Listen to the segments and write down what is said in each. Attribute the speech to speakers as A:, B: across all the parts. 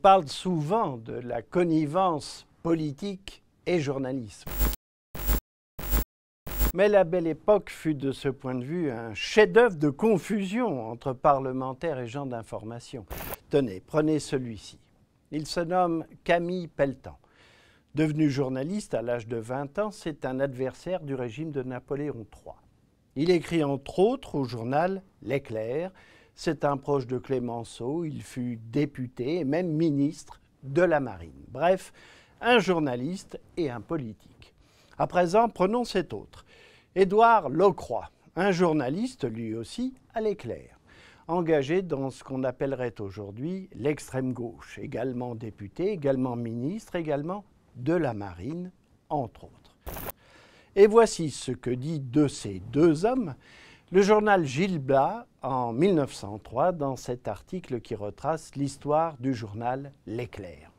A: parle souvent de la connivence politique et journalisme. Mais la Belle Époque fut de ce point de vue un chef-d'œuvre de confusion entre parlementaires et gens d'information. Tenez, prenez celui-ci. Il se nomme Camille Pelletan. Devenu journaliste à l'âge de 20 ans, c'est un adversaire du régime de Napoléon III. Il écrit entre autres au journal L'Éclair. C'est un proche de Clémenceau, il fut député et même ministre de la Marine. Bref, un journaliste et un politique. À présent, prenons cet autre. Édouard Locroix, un journaliste lui aussi à L'Éclair, engagé dans ce qu'on appellerait aujourd'hui l'extrême gauche, également député, également ministre, également de la Marine, entre autres. Et voici ce que dit de ces deux hommes le journal Gil Blas en 1903 dans cet article qui retrace l'histoire du journal L'Éclair.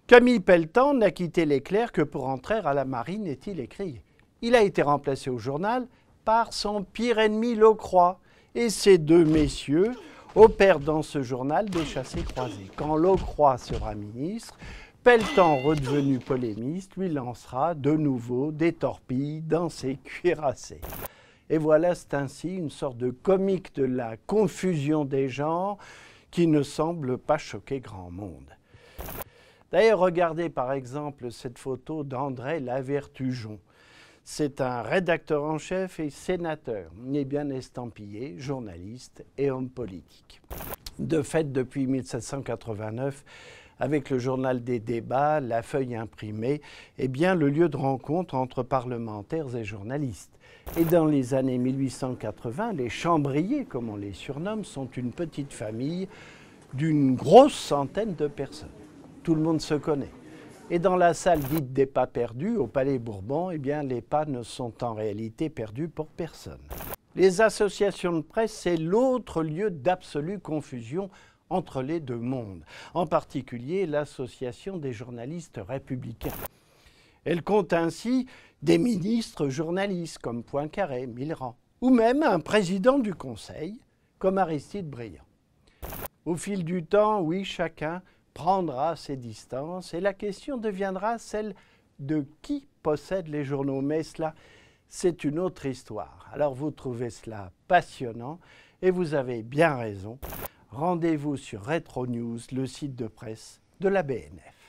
A: Camille Pelletan n'a quitté L'Éclair que pour entrer à la Marine, est-il écrit. Il a été remplacé au journal par son pire ennemi Locroix. Et ces deux messieurs opèrent dans ce journal des chassés-croisés. Quand Locroix sera ministre, Pelletan, redevenu polémiste, lui lancera de nouveau des torpilles dans ses cuirassés. Et voilà, c'est ainsi une sorte de comique de la confusion des genres qui ne semble pas choquer grand monde. D'ailleurs, regardez par exemple cette photo d'André Lavertujon. C'est un rédacteur en chef et sénateur, né bien estampillé, journaliste et homme politique. De fait, depuis 1789, avec le journal des débats, la feuille imprimée, est bien le lieu de rencontre entre parlementaires et journalistes. Et dans les années 1880, les chambriers, comme on les surnomme, sont une petite famille d'une grosse centaine de personnes. Tout le monde se connaît. Et dans la salle dite des pas perdus, au Palais Bourbon, eh bien, les pas ne sont en réalité perdus pour personne. Les associations de presse, c'est l'autre lieu d'absolue confusion entre les deux mondes, en particulier l'association des journalistes républicains. Elle compte ainsi des ministres journalistes comme Poincaré, Millerand, ou même un président du Conseil comme Aristide Briand. Au fil du temps, oui, chacun prendra ses distances et la question deviendra celle de qui possède les journaux. Mais cela, c'est une autre histoire. Alors vous trouvez cela passionnant et vous avez bien raison. Rendez-vous sur Retro News, le site de presse de la BNF.